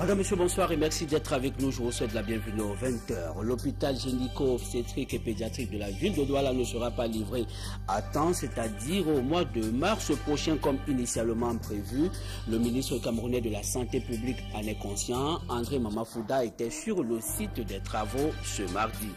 Madame, monsieur, bonsoir et merci d'être avec nous. Je vous souhaite la bienvenue aux 20h. L'hôpital gynéco-obstétrique et pédiatrique de la ville de Douala ne sera pas livré à temps, c'est-à-dire au mois de mars prochain comme initialement prévu. Le ministre camerounais de la Santé publique en est conscient. André Mamafouda était sur le site des travaux ce mardi.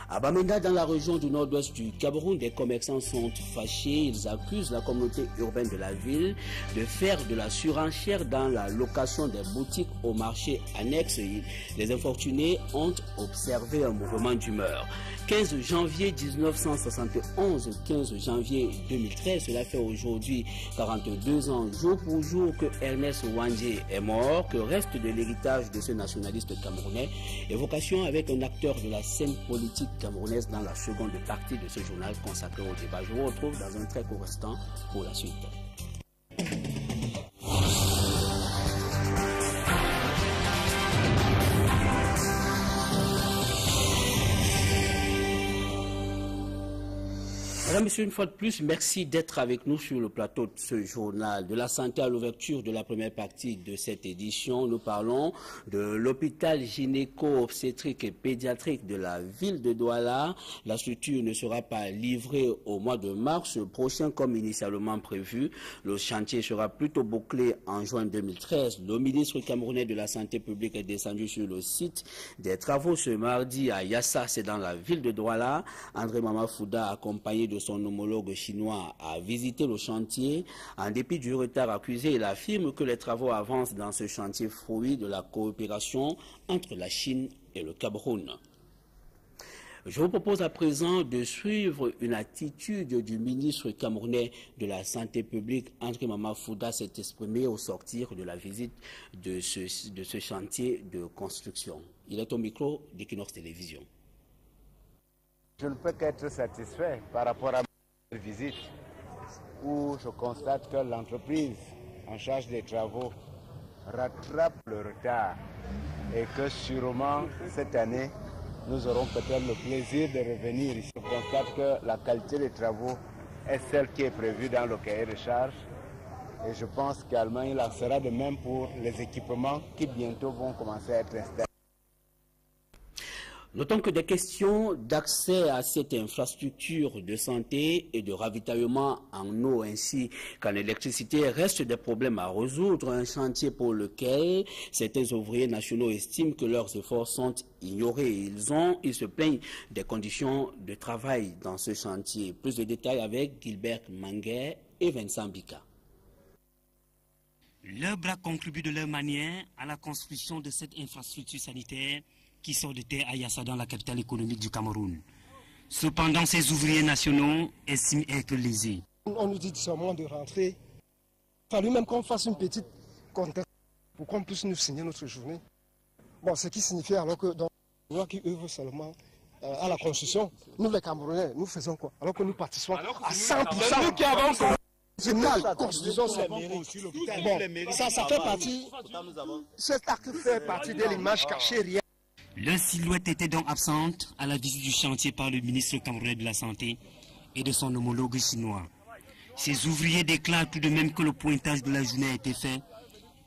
À Bamenda, dans la région du nord-ouest du Cameroun, des commerçants sont fâchés. Ils accusent la communauté urbaine de la ville de faire de la surenchère dans la location des boutiques au marché annexe. Les infortunés ont observé un mouvement d'humeur. 15 janvier 1971, 15 janvier 2013, cela fait aujourd'hui 42 ans, jour pour jour, que Ernest Ouandjé est mort, que reste de l'héritage de ce nationaliste camerounais. Évocation avec un acteur de la scène politique camerounaise dans la seconde partie de ce journal consacré au débat. Je vous retrouve dans un très court instant pour la suite. Mesdames, Messieurs, une fois de plus, merci d'être avec nous sur le plateau de ce journal. De la santé à l'ouverture de la première partie de cette édition, nous parlons de l'hôpital gynéco-obstétrique et pédiatrique de la ville de Douala. La structure ne sera pas livrée au mois de mars prochain comme initialement prévu. Le chantier sera plutôt bouclé en juin 2013. Le ministre camerounais de la Santé publique est descendu sur le site des travaux ce mardi à Yassa, c'est dans la ville de Douala. André Mamafouda, accompagné de son homologue chinois, a visité le chantier. En dépit du retard accusé, il affirme que les travaux avancent dans ce chantier fruit de la coopération entre la Chine et le Cameroun. Je vous propose à présent de suivre une attitude du ministre camerounais de la Santé publique. André Mamafouda s'est exprimé au sortir de la visite de ce chantier de construction. Il est au micro d'Equinox Télévision. Je ne peux qu'être satisfait par rapport à ma visite où je constate que l'entreprise en charge des travaux rattrape le retard et que sûrement cette année nous aurons peut-être le plaisir de revenir ici. Je constate que la qualité des travaux est celle qui est prévue dans le cahier de charges et je pense qu'également il en sera de même pour les équipements qui bientôt vont commencer à être installés. Notons que des questions d'accès à cette infrastructure de santé et de ravitaillement en eau ainsi qu'en électricité restent des problèmes à résoudre, un chantier pour lequel certains ouvriers nationaux estiment que leurs efforts sont ignorés. Ils se plaignent des conditions de travail dans ce chantier. Plus de détails avec Gilbert Manguet et Vincent Bika. Leurs bras contribuent de leur manière à la construction de cette infrastructure sanitaire qui sort de terre à Yassa dans la capitale économique du Cameroun. Cependant, ces ouvriers nationaux estiment être lésés. On nous dit seulement de rentrer. Il fallu même qu'on fasse une petite contestation pour qu'on puisse nous signer notre journée. Bon, ce qui signifie alors que dans les gens qui œuvrent seulement à la construction, nous les Camerounais, nous faisons quoi? Alors que nous participons à 100%. Nous qui avons la constitution, c'est bon, ça fait partie, cet acte fait partie de l'image cachée réelle. Leur silhouette était donc absente à la visite du chantier par le ministre camerounais de la Santé et de son homologue chinois. Ces ouvriers déclarent tout de même que le pointage de la journée a été fait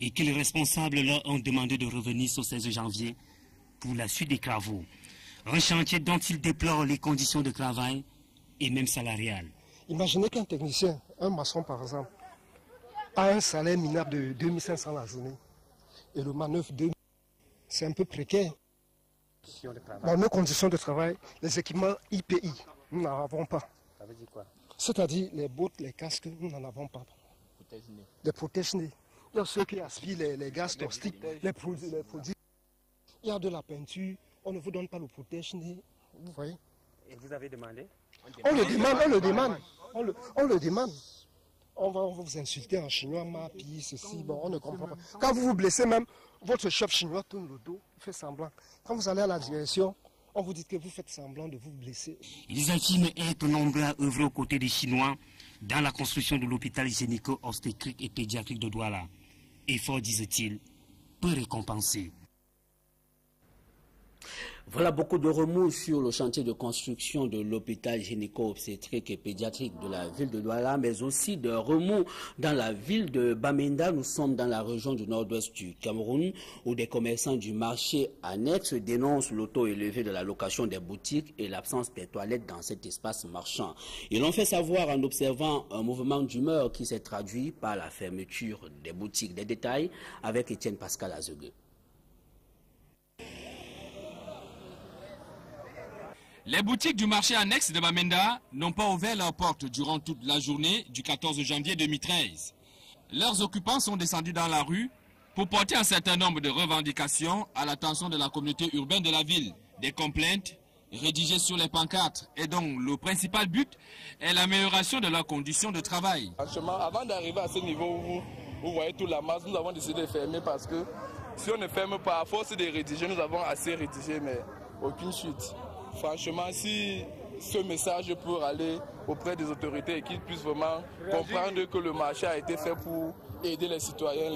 et que les responsables leur ont demandé de revenir ce 16 janvier pour la suite des travaux. Un chantier dont ils déplorent les conditions de travail et même salariales. Imaginez qu'un technicien, un maçon par exemple, a un salaire minable de 2500 la journée et le manœuvre 2000, c'est un peu précaire. Dans nos conditions de travail, les équipements IPI, nous n'en avons pas. Ça veut dire quoi? C'est-à-dire les bottes, les casques, nous n'en avons pas. Les protège-nez. Il y a ceux qui aspirent les gaz toxiques, les produits. Il y a de la peinture, on ne vous donne pas le protège-nez. Vous voyez? Et vous avez demandé? On le demande. On va vous insulter en chinois, mapi, ceci, bon, on ne comprend pas. Quand vous vous blessez même, votre chef chinois tourne le dos, fait semblant. Quand vous allez à la direction, on vous dit que vous faites semblant de vous blesser. Ils affirment être nombreux à œuvrer aux côtés des Chinois dans la construction de l'hôpital gynéco-obstétrique et pédiatrique de Douala. Effort, disent-ils, peu récompensé. Voilà beaucoup de remous sur le chantier de construction de l'hôpital gynéco-obstétrique et pédiatrique de la ville de Douala, mais aussi de remous dans la ville de Bamenda. Nous sommes dans la région du nord-ouest du Cameroun, où des commerçants du marché annexe dénoncent le taux élevé de la location des boutiques et l'absence des toilettes dans cet espace marchand. Ils l'ont fait savoir en observant un mouvement d'humeur qui s'est traduit par la fermeture des boutiques. Des détails avec Étienne Pascal Azegueux. Les boutiques du marché annexe de Bamenda n'ont pas ouvert leurs portes durant toute la journée du 14 janvier 2013. Leurs occupants sont descendus dans la rue pour porter un certain nombre de revendications à l'attention de la communauté urbaine de la ville. Des complaintes rédigées sur les pancartes et dont le principal but est l'amélioration de leurs conditions de travail. Franchement, avant d'arriver à ce niveau où vous voyez toute la masse, nous avons décidé de fermer parce que si on ne ferme pas, à force de rédiger, nous avons assez rédigé mais aucune suite. Franchement, si ce message peut aller auprès des autorités et qu'ils puissent vraiment comprendre que le marché a été fait pour aider les citoyens,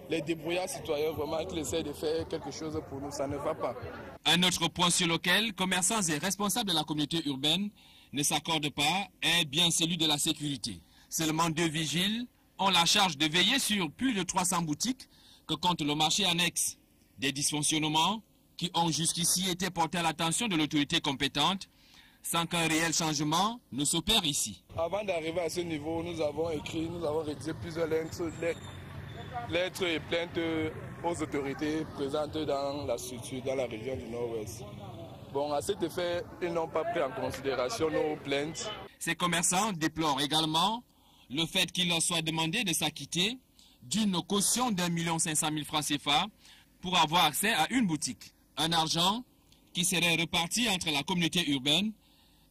les débrouillards citoyens, vraiment qu'ils essaient de faire quelque chose pour nous, ça ne va pas. Un autre point sur lequel commerçants et responsables de la communauté urbaine ne s'accordent pas est bien celui de la sécurité. Seulement 2 vigiles ont la charge de veiller sur plus de 300 boutiques que compte le marché annexe. Des dysfonctionnements qui ont jusqu'ici été portés à l'attention de l'autorité compétente sans qu'un réel changement ne s'opère ici. Avant d'arriver à ce niveau, nous avons rédigé plusieurs lettres et plaintes aux autorités présentes dans la structure, dans la région du Nord-Ouest. Bon, à cet effet, ils n'ont pas pris en considération nos plaintes. Ces commerçants déplorent également le fait qu'il leur soit demandé de s'acquitter d'une caution d'1 500 000 francs CFA pour avoir accès à une boutique. Un argent qui serait reparti entre la communauté urbaine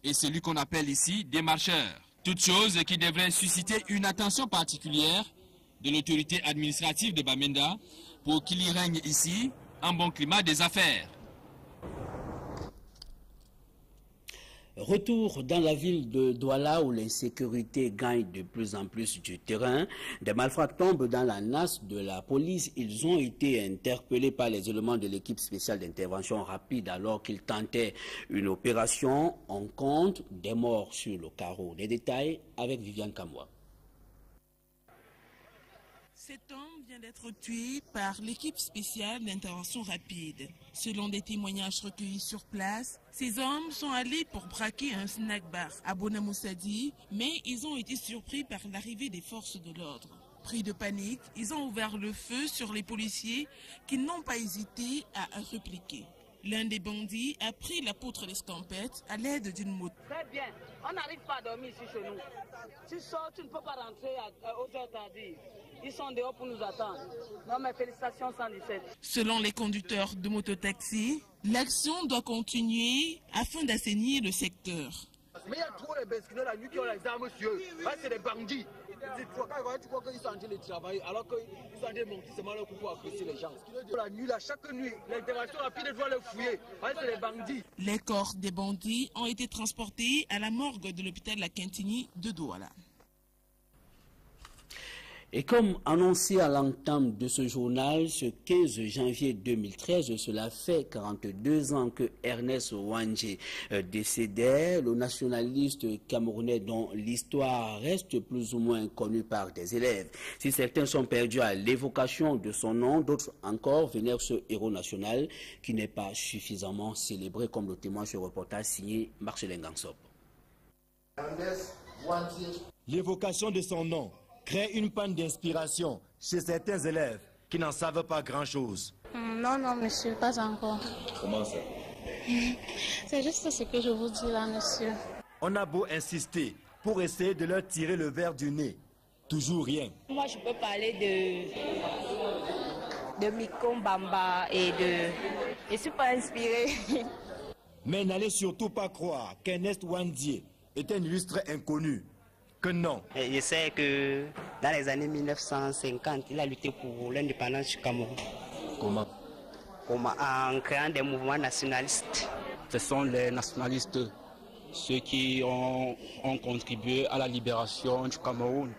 et celui qu'on appelle ici des marcheurs. Toute chose qui devrait susciter une attention particulière de l'autorité administrative de Bamenda pour qu'il y règne ici un bon climat des affaires. Retour dans la ville de Douala où l'insécurité gagne de plus en plus du terrain. Des malfrats tombent dans la nasse de la police. Ils ont été interpellés par les éléments de l'équipe spéciale d'intervention rapide alors qu'ils tentaient une opération. On compte des morts sur le carreau. Des détails avec Viviane Kamwa. Cet homme vient d'être tué par l'équipe spéciale d'intervention rapide. Selon des témoignages recueillis sur place, ces hommes sont allés pour braquer un snack-bar à Bonamoussadi, mais ils ont été surpris par l'arrivée des forces de l'ordre. Pris de panique, ils ont ouvert le feu sur les policiers qui n'ont pas hésité à répliquer. L'un des bandits a pris la poutre d'escampette à l'aide d'une moto. Très bien, on n'arrive pas à dormir ici chez nous. Tu sors, tu ne peux pas rentrer aux heures tardives. Ils sont dehors pour nous attendre. Non mais félicitations 117. Selon les conducteurs de mototaxi, l'action doit continuer afin d'assainir le secteur. Mais il y a trop de besquineurs la nuit qui ont les armes sur eux. C'est des bandits. Tu crois qu'ils sont en train de travailler alors qu'ils sont en train de monter seulement leur coup pour apprécier les gens. La nuit, là, chaque nuit, l'intervention rapide doit les fouiller. C'est des bandits. Les corps des bandits ont été transportés à la morgue de l'hôpital La Quintigny de Douala. Et comme annoncé à l'entame de ce journal, ce 15 janvier 2013, cela fait 42 ans que Ernest Ouandjé décédait, le nationaliste camerounais dont l'histoire reste plus ou moins connue par des élèves. Si certains sont perdus à l'évocation de son nom, d'autres encore vénèrent ce héros national qui n'est pas suffisamment célébré, comme le témoigne ce reportage signé Marcelin Gansop. L'évocation de son nom crée une panne d'inspiration chez certains élèves qui n'en savent pas grand-chose. Non, monsieur, pas encore. Comment ça? C'est juste ce que je vous dis là, monsieur. On a beau insister pour essayer de leur tirer le verre du nez. Toujours rien. Moi, je peux parler de Miko Bamba et de... Je ne suis pas inspirée. Mais n'allez surtout pas croire qu'Ernest Ouandjé est un illustre inconnu. Que non. Je sais que dans les années 1950, il a lutté pour l'indépendance du Cameroun. Comment? En créant des mouvements nationalistes. Ce sont les nationalistes, ceux qui ont contribué à la libération du Cameroun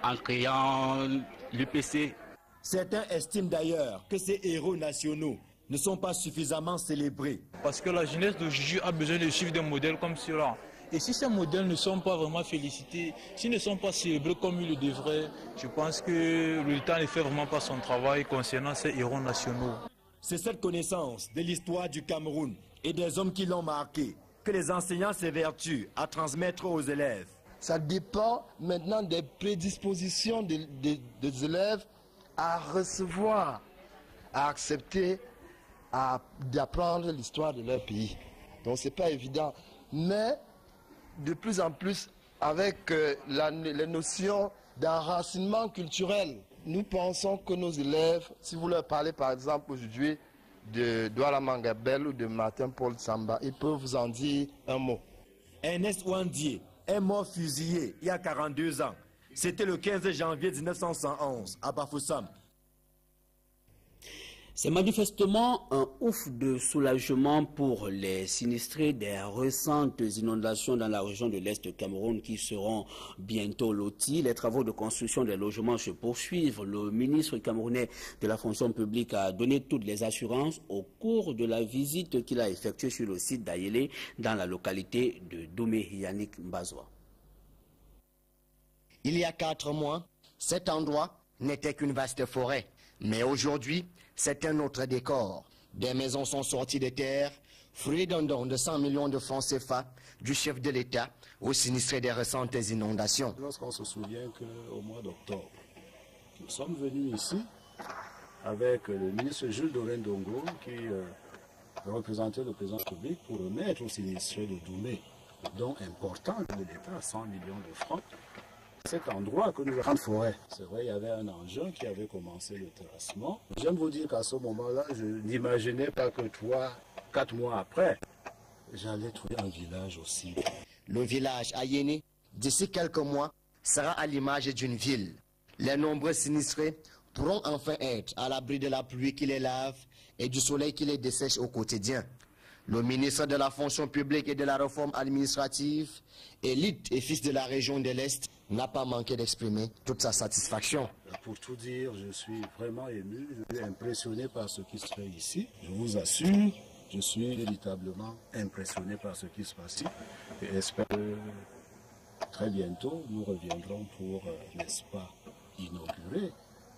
en créant l'UPC. Certains estiment d'ailleurs que ces héros nationaux ne sont pas suffisamment célébrés. Parce que la jeunesse d'aujourd'hui a besoin de suivre des modèles comme ceux-là. Et si ces modèles ne sont pas vraiment félicités, s'ils ne sont pas célébrés comme ils le devraient, je pense que l'État ne fait vraiment pas son travail concernant ces héros nationaux. C'est cette connaissance de l'histoire du Cameroun et des hommes qui l'ont marqué que les enseignants s'évertuent à transmettre aux élèves. Ça dépend maintenant des prédispositions des élèves à recevoir, à accepter, d'apprendre l'histoire de leur pays. Donc c'est pas évident. Mais de plus en plus, avec les notions d'enracinement culturel, nous pensons que nos élèves, si vous leur parlez par exemple aujourd'hui de Douala Mangabel ou de Martin Paul Samba, ils peuvent vous en dire un mot. Ernest Ouandié est mort fusillé il y a 42 ans. C'était le 15 janvier 1911 à Bafoussam. C'est manifestement un ouf de soulagement pour les sinistrés des récentes inondations dans la région de l'Est du Cameroun qui seront bientôt lotis. Les travaux de construction des logements se poursuivent. Le ministre camerounais de la fonction publique a donné toutes les assurances au cours de la visite qu'il a effectuée sur le site d'Ayélé dans la localité de Domé Yannick Mbazoua. Il y a 4 mois, cet endroit n'était qu'une vaste forêt. Mais aujourd'hui, c'est un autre décor. Des maisons sont sorties de terre, fruit d'un don de 100 millions de francs CFA du chef de l'État aux sinistrés des récentes inondations. Lorsqu'on se souvient qu'au mois d'octobre, nous sommes venus ici avec le ministre Jules Dorendongo qui représentait le président public pour remettre aux sinistrés de Doumé un don important de l'État, 100 millions de francs. Cet endroit que nous avons en forêt, c'est vrai, il y avait un engin qui avait commencé le terrassement. J'aime vous dire qu'à ce moment-là, je n'imaginais pas que 4 mois après, j'allais trouver un village aussi. Le village Ayéné, d'ici quelques mois, sera à l'image d'une ville. Les nombreux sinistrés pourront enfin être à l'abri de la pluie qui les lave et du soleil qui les dessèche au quotidien. Le ministre de la fonction publique et de la réforme administrative, élite et fils de la région de l'Est, n'a pas manqué d'exprimer toute sa satisfaction. Pour tout dire, je suis vraiment ému, je suis impressionné par ce qui se fait ici. Je vous assure, je suis véritablement impressionné par ce qui se passe ici. Et j'espère que très bientôt, nous reviendrons pour, n'est-ce pas, inaugurer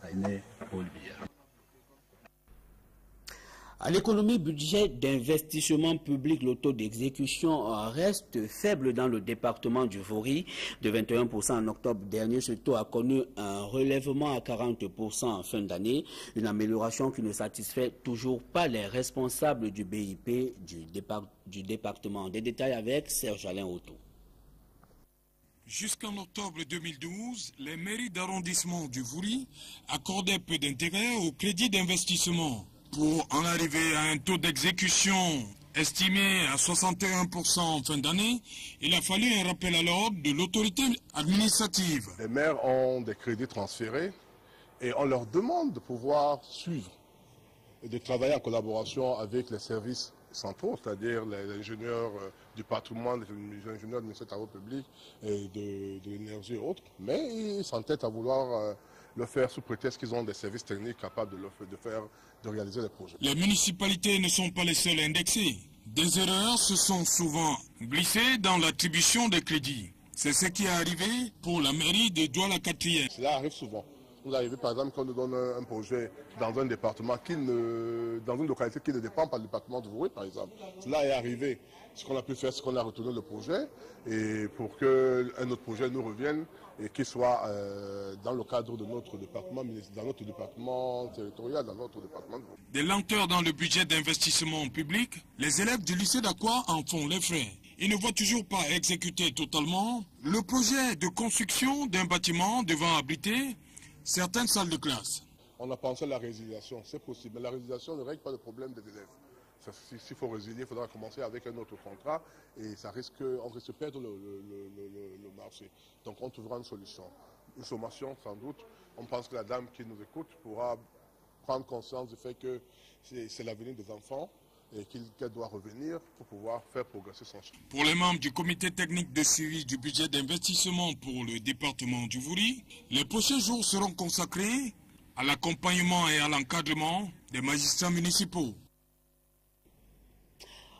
Ayné Paul Biya. À l'économie budget d'investissement public, le taux d'exécution reste faible dans le département du Vori de 21% en octobre dernier. Ce taux a connu un relèvement à 40% en fin d'année, une amélioration qui ne satisfait toujours pas les responsables du BIP du département. Des détails avec Serge Alain Otto. Jusqu'en octobre 2012, les mairies d'arrondissement du Vori accordaient peu d'intérêt au crédit d'investissement. Pour en arriver à un taux d'exécution estimé à 61% en fin d'année, il a fallu un rappel à l'ordre de l'autorité administrative. Les maires ont des crédits transférés et on leur demande de pouvoir suivre et de travailler en collaboration avec les services centraux, c'est-à-dire les ingénieurs du patrimoine, les ingénieurs du ministère des Travaux publics et de l'énergie et autres, mais ils s'entêtent à vouloir le faire sous prétexte qu'ils ont des services techniques capables de réaliser les projets. Les municipalités ne sont pas les seules indexées. Des erreurs se sont souvent glissées dans l'attribution des crédits. C'est ce qui est arrivé pour la mairie de Douala-4e. Cela arrive souvent. Nous arrivons par exemple quand on nous donne un projet dans un département dans une localité qui ne dépend pas du département de Voué par exemple. Cela est arrivé. Ce qu'on a pu faire, c'est qu'on a retourné le projet et pour qu'un autre projet nous revienne et qu'il soit dans le cadre de notre département, dans notre département territorial, dans notre département de Voué. Des lenteurs dans le budget d'investissement public, les élèves du lycée d'Aqua en font les frais. Ils ne voient toujours pas exécuter totalement le projet de construction d'un bâtiment devant abriter certaines salles de classe. On a pensé à la résiliation, c'est possible, mais la résiliation ne règle pas le problème des élèves. S'il faut résilier, il faudra commencer avec un autre contrat et on risque de perdre le marché. Donc on trouvera une solution, une sommation sans doute. On pense que la dame qui nous écoute pourra prendre conscience du fait que c'est l'avenir des enfants et qu'elle doit revenir pour pouvoir faire progresser son chemin. Pour les membres du comité technique de suivi du budget d'investissement pour le département du Voury, les prochains jours seront consacrés à l'accompagnement et à l'encadrement des magistrats municipaux.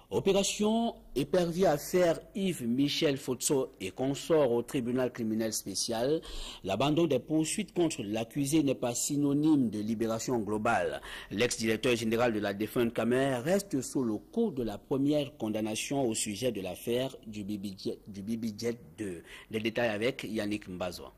Opération épervier affaire Yves-Michel Fotso et consort au tribunal criminel spécial. L'abandon des poursuites contre l'accusé n'est pas synonyme de libération globale. L'ex-directeur général de la défunte Camer reste sous le coup de la première condamnation au sujet de l'affaire du BibiJet 2. Les détails avec Yannick Mbazoa.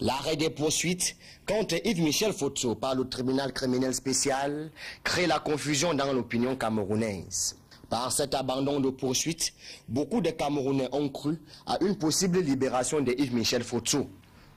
L'arrêt des poursuites contre Yves-Michel Fotso par le tribunal criminel spécial crée la confusion dans l'opinion camerounaise. Par cet abandon de poursuites, beaucoup de Camerounais ont cru à une possible libération de Yves-Michel Fotso.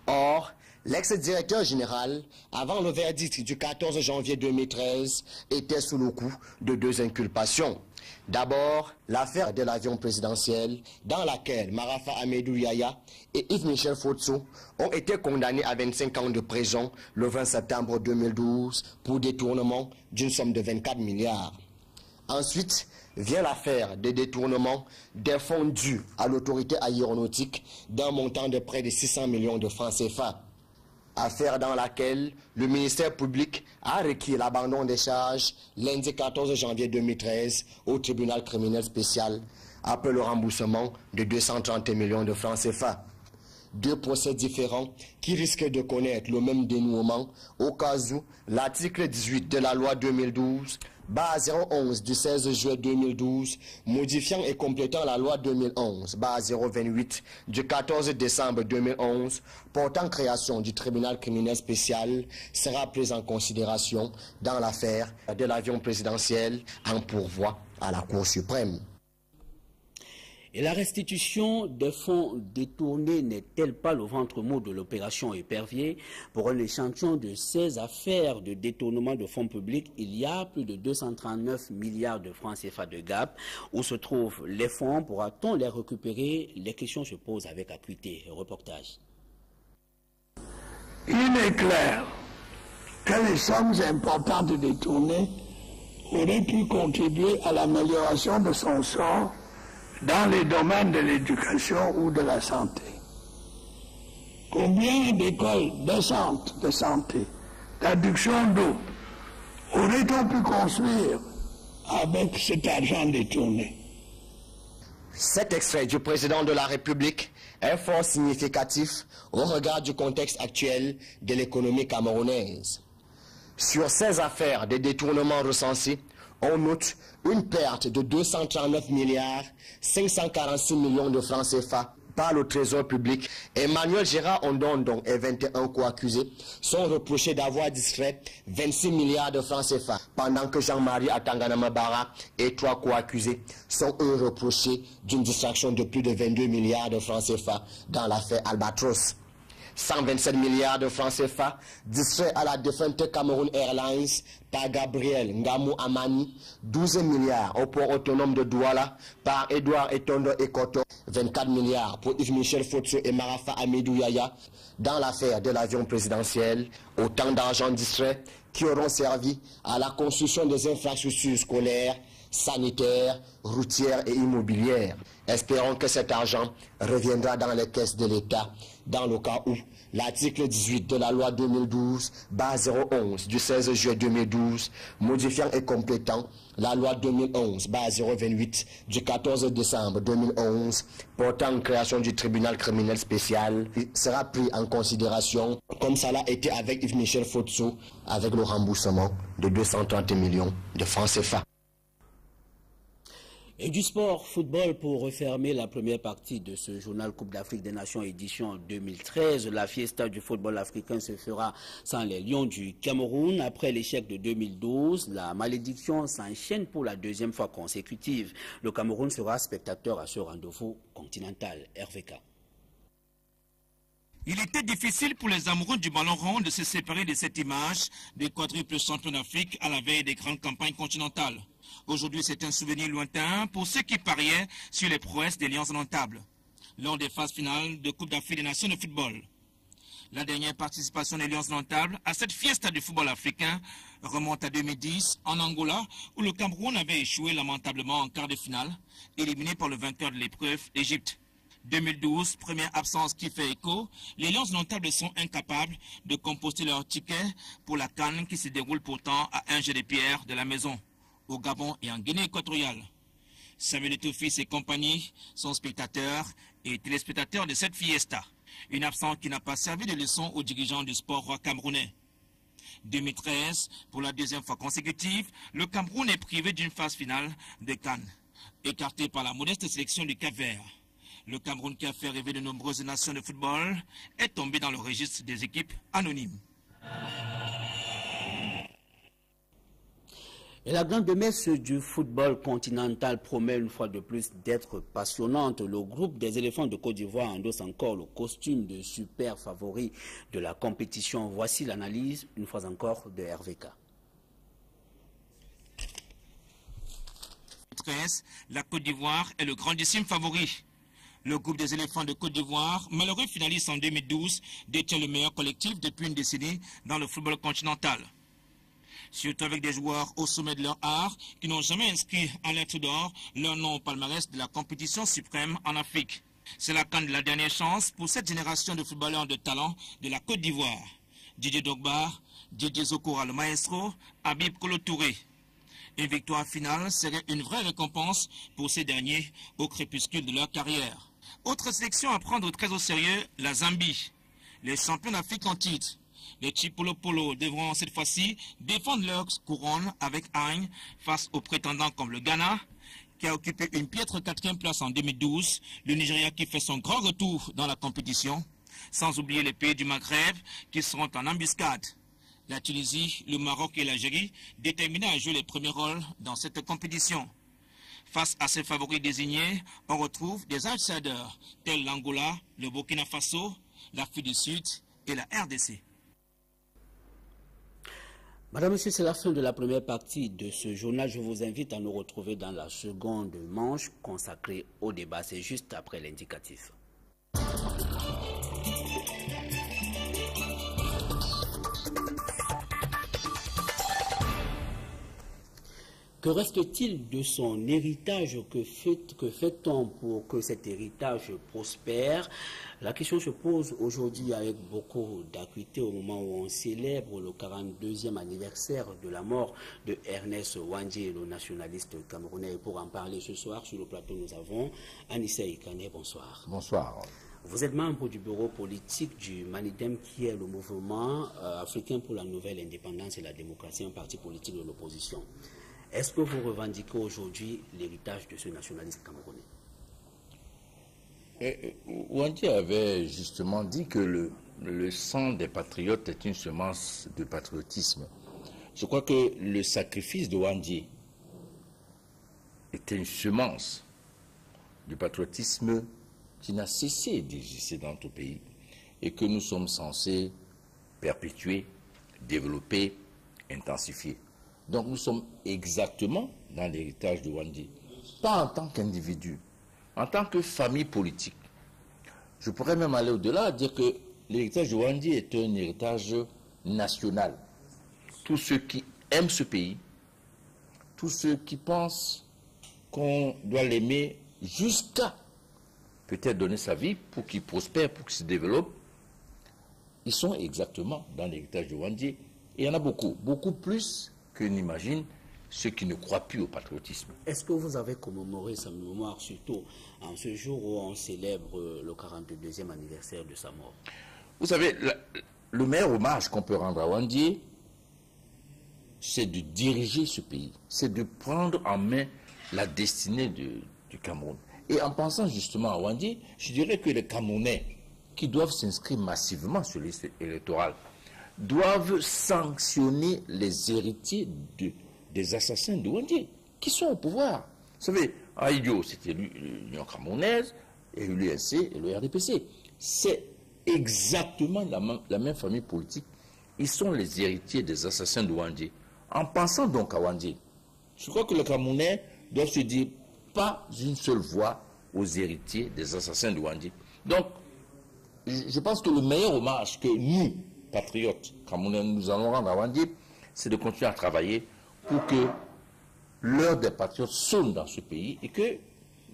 Or, l'ex-directeur général, avant le verdict du 14 janvier 2013, était sous le coup de deux inculpations. D'abord, l'affaire de l'avion présidentiel dans laquelle Marafa Amedou Yaya et Yves-Michel Fotso ont été condamnés à 25 ans de prison le 20 septembre 2012 pour détournement d'une somme de 24 milliards. Ensuite, vient l'affaire des détournements des fonds dus à l'autorité aéronautique d'un montant de près de 600 millions de francs CFA. Affaire dans laquelle le ministère public a requis l'abandon des charges lundi 14 janvier 2013 au tribunal criminel spécial après le remboursement de 230 millions de francs CFA. Deux procès différents qui risquent de connaître le même dénouement au cas où l'article 18 de la loi 2012/011 du 16 juillet 2012 modifiant et complétant la loi 2011/028 du 14 décembre 2011 portant création du tribunal criminel spécial sera prise en considération dans l'affaire de l'avion présidentiel en pourvoi à la Cour suprême. Et la restitution des fonds détournés n'est-elle pas le ventre mou de l'opération épervier? Pour un échantillon de 16 affaires de détournement de fonds publics, il y a plus de 239 milliards de francs CFA de gap. Où se trouvent les fonds? Pourra-t-on les récupérer? Les questions se posent avec acuité. Reportage. Il est clair que les sommes importantes détournées auraient pu contribuer à l'amélioration de son sort dans les domaines de l'éducation ou de la santé. Combien d'écoles décentes de santé, d'adduction d'eau, aurait-on pu construire avec cet argent détourné? Cet extrait du président de la République est fort significatif au regard du contexte actuel de l'économie camerounaise. Sur ces affaires de détournement recensées, on note une perte de 239 milliards 546 millions de francs CFA par le Trésor public. Emmanuel Gérard Ondondon et 21 co-accusés sont reprochés d'avoir distrait 26 milliards de francs CFA, pendant que Jean-Marie Atanganamabara et 3 co-accusés sont eux reprochés d'une distraction de plus de 22 milliards de francs CFA dans l'affaire Albatros. 127 milliards de francs CFA distraits à la défunte Cameroun Airlines par Gabriel Ngamou Amani, 12 milliards au port autonome de Douala par Edouard Etondo Ekoto, 24 milliards pour Yves-Michel Fotso et Marafa Amedou Yaya dans l'affaire de l'avion présidentiel, autant d'argent distrait qui auront servi à la construction des infrastructures scolaires, sanitaires, routières et immobilières. Espérons que cet argent reviendra dans les caisses de l'État dans le cas où l'article 18 de la loi 2012/011 du 16 juillet 2012 modifiant et complétant la loi 2011/028 du 14 décembre 2011 portant création du tribunal criminel spécial sera pris en considération comme ça l'a été avec Yves-Michel Fotso avec le remboursement de 230 millions de francs CFA. Et du sport, football, pour refermer la première partie de ce journal Coupe d'Afrique des Nations édition 2013. La fiesta du football africain se fera sans les Lions du Cameroun. Après l'échec de 2012, la malédiction s'enchaîne pour la deuxième fois consécutive. Le Cameroun sera spectateur à ce rendez-vous continental. RVK. Il était difficile pour les amoureux du ballon rond de se séparer de cette image des quadruples champions d'Afrique à la veille des grandes campagnes continentales. Aujourd'hui, c'est un souvenir lointain pour ceux qui pariaient sur les prouesses des Lions indomptables lors des phases finales de Coupe d'Afrique des Nations de football. La dernière participation des Lions indomptables à cette fiesta du football africain remonte à 2010 en Angola, où le Cameroun avait échoué lamentablement en quart de finale, éliminé par le vainqueur de l'épreuve, l'Égypte. 2012, première absence qui fait écho, les Lions indomptables sont incapables de composter leur ticket pour la CAN qui se déroule pourtant à un jet de pierre de la maison. au Gabon et en Guinée équatoriale. Samuel Eto'o et compagnie sont spectateurs et téléspectateurs de cette fiesta. Une absence qui n'a pas servi de leçon aux dirigeants du sport camerounais. 2013, pour la deuxième fois consécutive, le Cameroun est privé d'une phase finale de CAN, écarté par la modeste sélection du Cap-Vert. Le Cameroun, qui a fait rêver de nombreuses nations de football, est tombé dans le registre des équipes anonymes. Et la grande messe du football continental promet une fois de plus d'être passionnante. Le groupe des éléphants de Côte d'Ivoire endosse encore le costume de super favori de la compétition. Voici l'analyse, une fois encore, de RVK. La Côte d'Ivoire est le grandissime favori. Le groupe des éléphants de Côte d'Ivoire, malheureux finaliste en 2012, détient le meilleur collectif depuis une décennie dans le football continental. Surtout avec des joueurs au sommet de leur art qui n'ont jamais inscrit en lettres d'or leur nom au palmarès de la compétition suprême en Afrique. C'est la CAN de la dernière chance pour cette génération de footballeurs de talent de la Côte d'Ivoire. Didier Drogba, Didier Zokora le maestro, Habib Kolo Touré. Une victoire finale serait une vraie récompense pour ces derniers au crépuscule de leur carrière. Autre sélection à prendre très au sérieux, la Zambie. Les champions d'Afrique en titre. Les Chipolopolo devront cette fois-ci défendre leur couronne avec hargne face aux prétendants comme le Ghana, qui a occupé une piètre 4e place en 2012, le Nigeria qui fait son grand retour dans la compétition, sans oublier les pays du Maghreb qui seront en embuscade. La Tunisie, le Maroc et l'Algérie déterminés à jouer les premiers rôles dans cette compétition. Face à ces favoris désignés, on retrouve des outsiders tels l'Angola, le Burkina Faso, l'Afrique du Sud et la RDC. Madame, Monsieur, c'est la fin de la première partie de ce journal. Je vous invite à nous retrouver dans la seconde manche consacrée au débat. C'est juste après l'indicatif. Que reste-t-il de son héritage? Que fait-on pour que cet héritage prospère? La question se pose aujourd'hui avec beaucoup d'acuité au moment où on célèbre le 42e anniversaire de la mort de Ernest Ouandjé, le nationaliste camerounais. Et pour en parler ce soir, sur le plateau, nous avons Anissa Ikane. Bonsoir. Bonsoir. Vous êtes membre du bureau politique du MANIDEM, qui est le mouvement africain pour la nouvelle indépendance et la démocratie, un parti politique de l'opposition. Est-ce que vous revendiquez aujourd'hui l'héritage de ce nationaliste camerounais? Ouandjé avait justement dit que le sang des patriotes est une semence de patriotisme. Je crois que le sacrifice de Ouandjé était une semence de patriotisme qui n'a cessé d'exister dans notre pays et que nous sommes censés perpétuer, développer, intensifier. Donc nous sommes exactement dans l'héritage de Ouandjé, pas en tant qu'individu, en tant que famille politique. Je pourrais même aller au-delà, dire que l'héritage de Ouandjé est un héritage national. Tous ceux qui aiment ce pays, tous ceux qui pensent qu'on doit l'aimer jusqu'à peut-être donner sa vie pour qu'il prospère, pour qu'il se développe, ils sont exactement dans l'héritage de Ouandjé. Et il y en a beaucoup, beaucoup plus que n'imagine ceux qui ne croient plus au patriotisme. Est-ce que vous avez commémoré sa mémoire, surtout en ce jour où on célèbre le 42e anniversaire de sa mort? Vous savez, le meilleur hommage qu'on peut rendre à Ouandjé, c'est de diriger ce pays, c'est de prendre en main la destinée du Cameroun. Et en pensant justement à Ouandjé, je dirais que les Camerounais qui doivent s'inscrire massivement sur les listes électorales doivent sanctionner les héritiers des assassins de Ouandjé, qui sont au pouvoir. Vous savez, à Idio, c'était l'Union camerounaise, et l'UNC et le RDPC. C'est exactement la même famille politique. Ils sont les héritiers des assassins de Ouandjé. En pensant donc à Ouandjé, je crois que les Camerounais doivent se dire pas une seule voix aux héritiers des assassins de Ouandjé. Donc, je pense que le meilleur hommage que nous, patriotes camerounais, nous allons rendre à Ouandjé, c'est de continuer à travailler pour que l'heure des patriotes sonne dans ce pays et que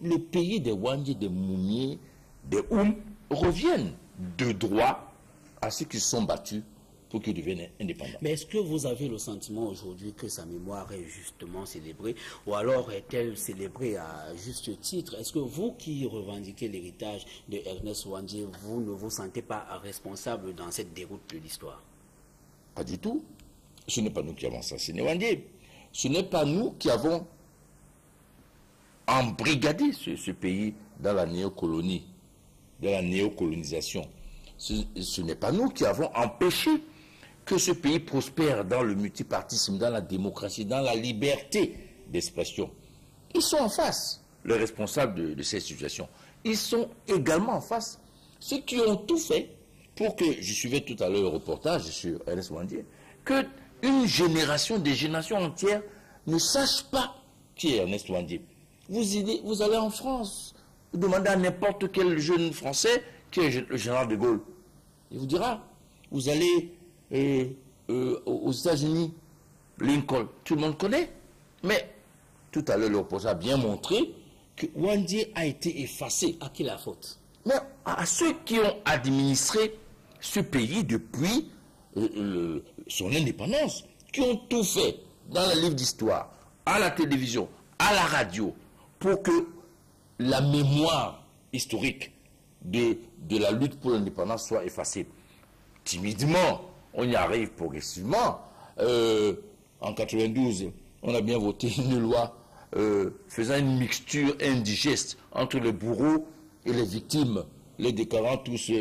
le pays des Ouandjé, des Mounier, des Oum revienne de droit à ceux qui se sont battus pour qu'il devienne indépendant. Mais est-ce que vous avez le sentiment aujourd'hui que sa mémoire est justement célébrée, ou alors est-elle célébrée à juste titre? Est-ce que vous qui revendiquez l'héritage de Ernest Ouandie, vous ne vous sentez pas responsable dans cette déroute de l'histoire? Pas du tout. Ce n'est pas nous qui avons assassiné Ouandie. Ce n'est pas nous qui avons embrigadé ce pays dans la néocolonie, dans la néocolonisation. Ce n'est pas nous qui avons empêché que ce pays prospère dans le multipartisme, dans la démocratie, dans la liberté d'expression. Ils sont en face, les responsables de cette situation. Ils sont également en face, ceux qui ont tout fait pour que, je suivais tout à l'heure le reportage sur Ernest Ouandie, qu'une génération, des générations entières ne sachent pas qui est Ernest Ouandie. Vous allez en France, vous demandez à n'importe quel jeune Français qui est le général de Gaulle. Il vous dira, vous allez aux États-Unis, Lincoln, tout le monde connaît. Mais tout à l'heure, le reportage a bien montré que Ouandie a été effacé. À qui la faute? Mais à ceux qui ont administré ce pays depuis son indépendance, qui ont tout fait dans le livre d'histoire, à la télévision, à la radio, pour que la mémoire historique de la lutte pour l'indépendance soit effacée. Timidement, on y arrive progressivement. En 92, on a bien voté une loi faisant une mixture indigeste entre les bourreaux et les victimes, les déclarant tous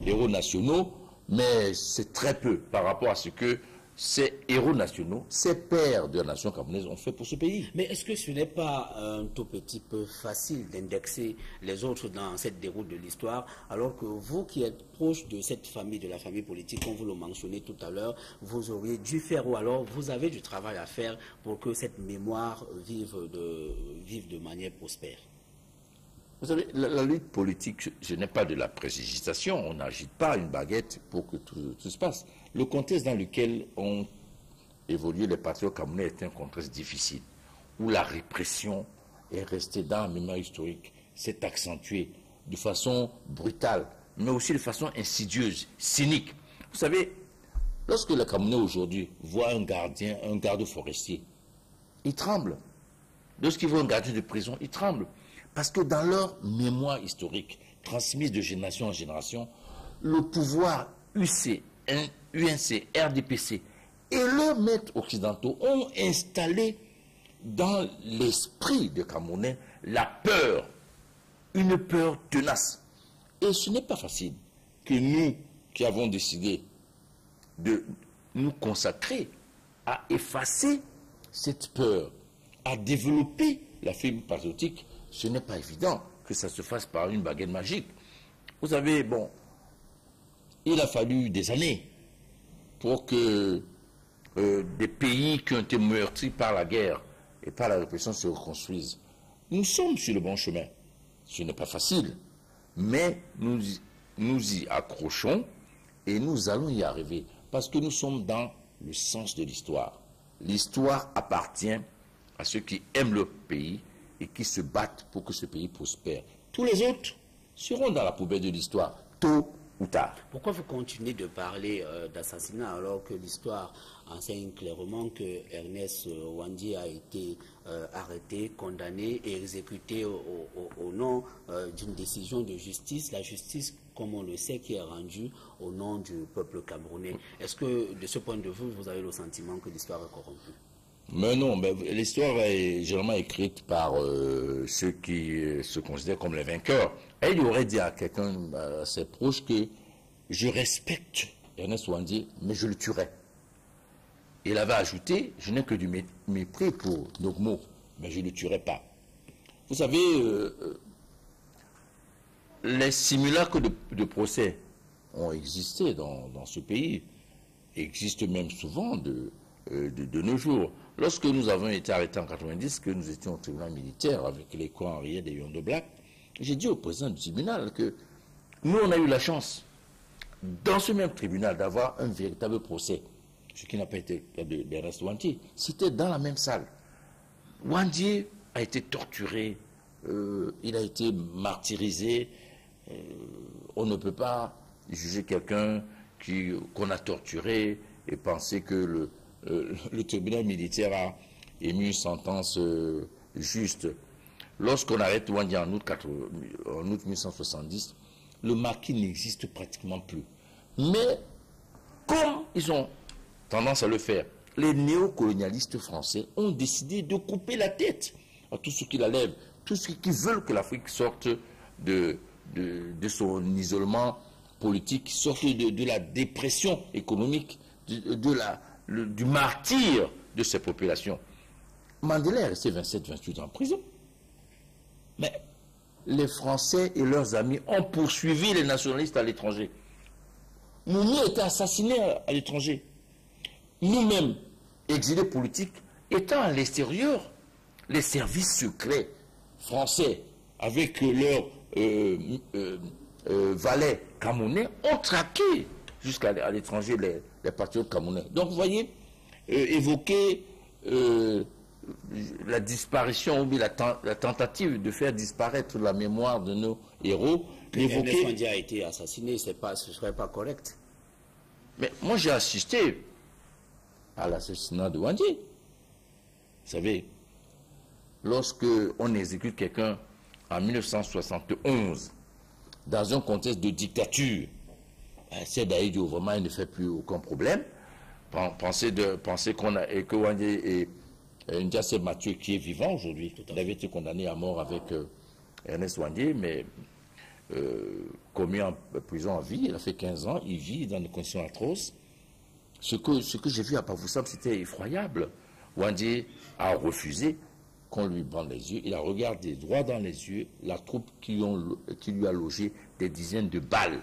héros nationaux, mais c'est très peu par rapport à ce que ces héros nationaux, ces pères de la nation camerounaise ont fait pour ce pays. Mais est-ce que ce n'est pas un tout petit peu facile d'indexer les autres dans cette déroute de l'histoire, alors que vous qui êtes proche de cette famille, de la famille politique, comme vous le mentionnez tout à l'heure, vous auriez dû faire, ou alors vous avez du travail à faire pour que cette mémoire vive de manière prospère? Vous savez, la lutte politique, ce n'est pas de la précipitation, on n'agite pas une baguette pour que tout se passe. Le contexte dans lequel ont évolué les patriotes camerounais est un contexte difficile, où la répression est restée dans la mémoire historique, s'est accentuée de façon brutale, mais aussi de façon insidieuse, cynique. Vous savez, lorsque les Camerounais aujourd'hui voient un gardien, un garde forestier, ils tremblent. Lorsqu'ils voient un gardien de prison, ils tremblent. Parce que dans leur mémoire historique, transmise de génération en génération, le pouvoir UNC, RDPC et leurs maîtres occidentaux ont installé dans l'esprit des Camerounais la peur, une peur tenace. Et ce n'est pas facile que nous, qui avons décidé de nous consacrer à effacer cette peur, à développer la fibre patriotique, ce n'est pas évident que ça se fasse par une baguette magique. Vous savez, bon, il a fallu des années pour que des pays qui ont été meurtris par la guerre et par la répression se reconstruisent. Nous sommes sur le bon chemin. Ce n'est pas facile, mais nous y accrochons et nous allons y arriver parce que nous sommes dans le sens de l'histoire. L'histoire appartient à ceux qui aiment leur pays et qui se battent pour que ce pays prospère. Tous les autres seront dans la poubelle de l'histoire, tôt ou tard. Pourquoi vous continuez de parler d'assassinat alors que l'histoire enseigne clairement que Ernest Ouandie a été arrêté, condamné et exécuté au nom d'une décision de justice, la justice, comme on le sait, qui est rendue au nom du peuple camerounais. Est-ce que, de ce point de vue, vous avez le sentiment que l'histoire est corrompue? Mais non, l'histoire est généralement écrite par ceux qui se considèrent comme les vainqueurs. Et il aurait dit à quelqu'un à ses proches que je respecte Ernest Ouandie, mais je le tuerai. Il avait ajouté, je n'ai que du mépris pour Nogmo, mais je ne le tuerai pas. Vous savez, les simulacres de procès ont existé dans ce pays, existent même souvent de nos jours. Lorsque nous avons été arrêtés en 90, que nous étions au tribunal militaire avec les coins Henriette et Yondo Black, j'ai dit au président du tribunal que nous, on a eu la chance, dans ce même tribunal, d'avoir un véritable procès, ce qui n'a pas été d'Ernest Ouandie. C'était dans la même salle. Ouandie a été torturé, il a été martyrisé. On ne peut pas juger quelqu'un qu'on a torturés et penser que le tribunal militaire a émis une sentence juste. Lorsqu'on arrête Wandi en août 1970, le maquis n'existe pratiquement plus. Mais comme ils ont tendance à le faire, les néocolonialistes français ont décidé de couper la tête à tous ceux qui la lèvent, tous ceux qui veulent que l'Afrique sorte de son isolement politique, sorte de la dépression économique, du martyre de ces populations. Mandela est resté 27-28 ans en prison. Mais les Français et leurs amis ont poursuivi les nationalistes à l'étranger. Moumi était assassiné à l'étranger. Nous-mêmes, exilés politiques, étant à l'extérieur, les services secrets français, avec leurs valets camerounais, ont traqué jusqu'à l'étranger les patriotes camerounais. Donc, vous voyez, évoquer la disparition ou bien la tentative de faire disparaître la mémoire de nos héros. Ernest Wandi a été assassiné, ce ne serait pas correct. Mais moi j'ai assisté à l'assassinat de Wandi. Vous savez, lorsque on exécute quelqu'un en 1971 dans un contexte de dictature, c'est d'ailleurs vraiment il ne fait plus aucun problème. Pensez que Wandi est Ndiasse Mathieu qui est vivant aujourd'hui. Il avait été condamné à mort avec Ernest Wandi, mais commis en prison à vie. Il a fait 15 ans, il vit dans des conditions atroces. Ce que j'ai vu à Bafoussam, c'était effroyable. Wandi a refusé qu'on lui bande les yeux. Il a regardé droit dans les yeux la troupe qui lui a logé des dizaines de balles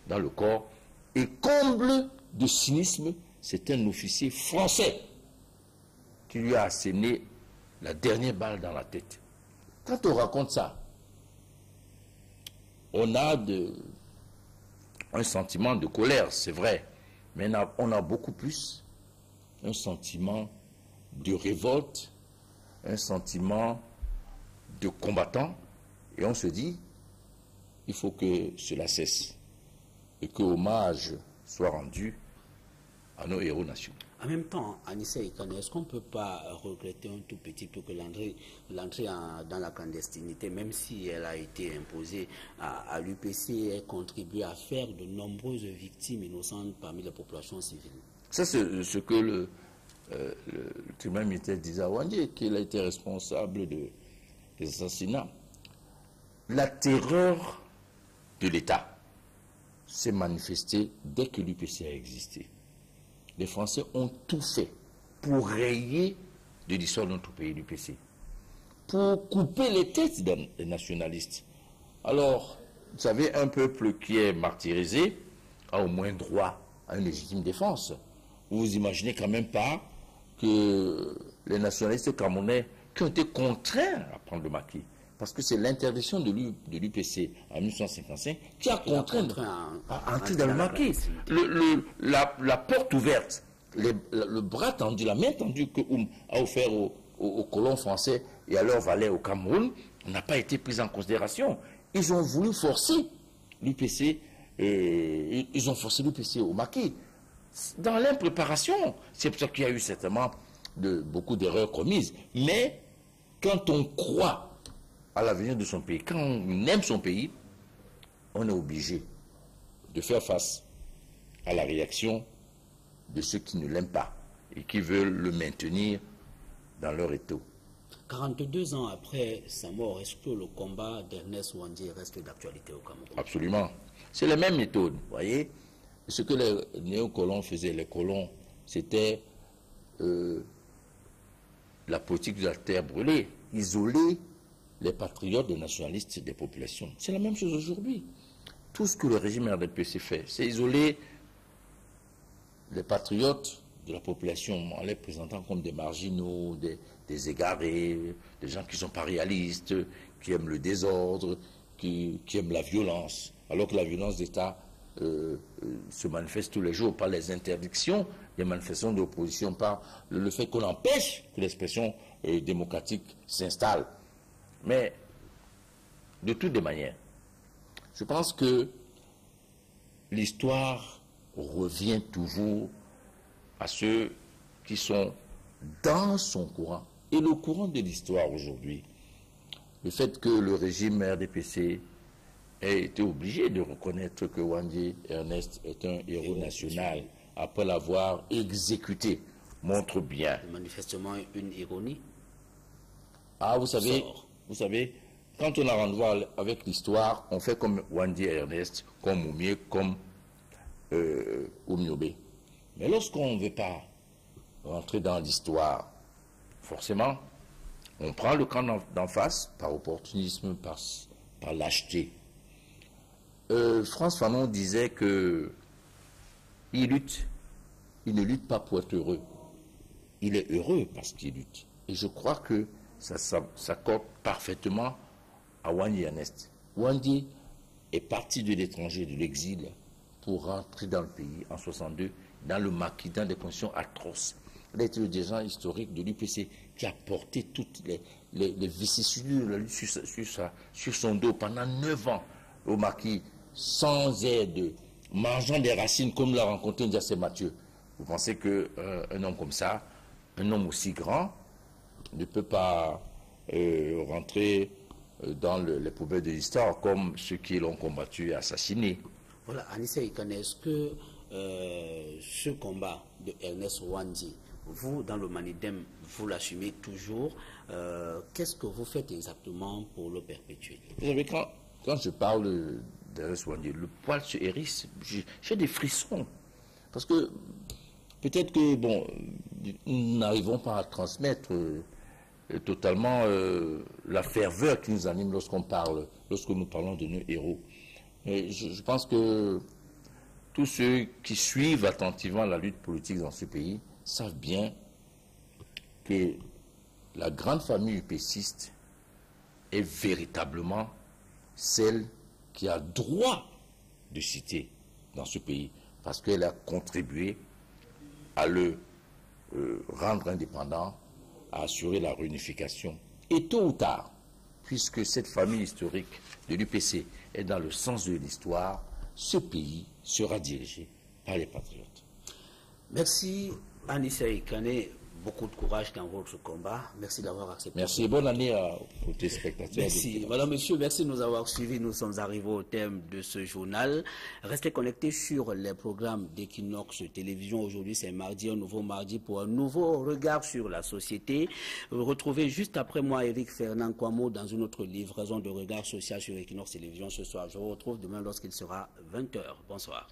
dans le corps. Et comble de cynisme, c'est un officier français qui lui a asséné la dernière balle dans la tête. Quand on raconte ça, on a un sentiment de colère, c'est vrai, mais on a beaucoup plus un sentiment de révolte, un sentiment de combattant, et on se dit, il faut que cela cesse, et que hommage soit rendu à nos héros nationaux. En même temps, Anissa Ikane, est-ce qu'on ne peut pas regretter un tout petit peu que l'entrée dans la clandestinité, même si elle a été imposée à l'UPC, ait contribué à faire de nombreuses victimes innocentes parmi la population civile? Ça, c'est ce que le tribunal militaire disait à Wandi, qu'il a été responsable des assassinats. La terreur de l'État s'est manifestée dès que l'UPC a existé. Les Français ont tout fait pour rayer de l'histoire de notre pays, l'UPC, pour couper les têtes des nationalistes. Alors, vous savez, un peuple qui est martyrisé a au moins droit à une légitime défense. Vous imaginez quand même pas que les nationalistes camerounais qui ont été contraints à prendre le maquis, parce que c'est l'interdiction de l'UPC en 1955 qui a contraint à entrer dans le maquis. La porte ouverte, le bras tendu, la main tendue que Oum a offert aux colons français et à leurs valets au Cameroun n'a pas été prise en considération. Ils ont voulu forcer l'UPC, ils ont forcé l'UPC au maquis. Dans l'impréparation, c'est pour ça qu'il y a eu certainement beaucoup d'erreurs commises. Mais quand on croit à l'avenir de son pays, quand on aime son pays, on est obligé de faire face à la réaction de ceux qui ne l'aiment pas et qui veulent le maintenir dans leur étau. 42 ans après sa mort, est-ce que le combat d'Ernest Wandi reste d'actualité au Cameroun? Absolument. C'est la même méthode, vous voyez. Ce que les néocolons faisaient, les colons, c'était la politique de la terre brûlée, isoler les patriotes, les nationalistes des populations. C'est la même chose aujourd'hui. Tout ce que le régime RDPC fait, c'est isoler les patriotes de la population en les présentant comme des marginaux, des égarés, des gens qui ne sont pas réalistes, qui aiment le désordre, qui aiment la violence, alors que la violence d'État se manifeste tous les jours par les interdictions des manifestations d'opposition, par le fait qu'on empêche que l'expression démocratique s'installe. Mais, de toutes les manières, je pense que l'histoire revient toujours à ceux qui sont dans son courant. Et le courant de l'histoire aujourd'hui, le fait que le régime RDPC ait été obligé de reconnaître que Wandji Ernest est un héros national après l'avoir exécuté, montre bien. Manifestement une ironie. Ah, vous savez, quand on a rendez-vous avec l'histoire, on fait comme Wandji Ernest, comme Moumié, comme Oumiobe. Mais lorsqu'on ne veut pas rentrer dans l'histoire, forcément, on prend le camp d'en face par opportunisme, par lâcheté. Frantz Fanon disait que il ne lutte pas pour être heureux. Il est heureux parce qu'il lutte. Et je crois que ça s'accorde parfaitement à Wandji Ernest. Wandji est parti de l'étranger, de l'exil, pour rentrer dans le pays en 62, dans le maquis, dans des conditions atroces. Il a été le dirigeant historique de l'UPC qui a porté toutes les vicissitudes de la lutte sur son dos pendant 9 ans au maquis, sans aide, mangeant des racines comme l'a rencontré Ndiassé Mathieu. Vous pensez qu'un homme comme ça, un homme aussi grand, ne peut pas rentrer dans les poubelles de l'histoire comme ceux qui l'ont combattu et assassiné. Voilà, Anissa Ikane, est-ce que ce combat de Ernest Wandji, vous, dans le Manidem, vous l'assumez toujours. Qu'est-ce que vous faites exactement pour le perpétuer? Vous savez, quand je parle d'Ernest Wandji, le poil se hérisse. J'ai des frissons. Parce que peut-être que, bon, nous n'arrivons pas à transmettre totalement la ferveur qui nous anime lorsque nous parlons de nos héros. Mais je pense que tous ceux qui suivent attentivement la lutte politique dans ce pays savent bien que la grande famille UPCiste est véritablement celle qui a droit de citer dans ce pays, parce qu'elle a contribué à le rendre indépendant, à assurer la réunification. Et tôt ou tard, puisque cette famille historique de l'UPC est dans le sens de l'histoire, ce pays sera dirigé par les patriotes. Merci Anissa Ikane, beaucoup de courage dans votre combat. Merci d'avoir accepté. Merci, bonne année aux téléspectateurs. Merci. Voilà, monsieur, merci de nous avoir suivis. Nous sommes arrivés au thème de ce journal. Restez connectés sur les programmes d'Equinox Télévision. Aujourd'hui, c'est mardi, un nouveau mardi pour un nouveau regard sur la société. Retrouvez juste après moi Eric Fernand Kouamo dans une autre livraison de regard social sur Equinox Télévision ce soir. Je vous retrouve demain lorsqu'il sera 20h. Bonsoir.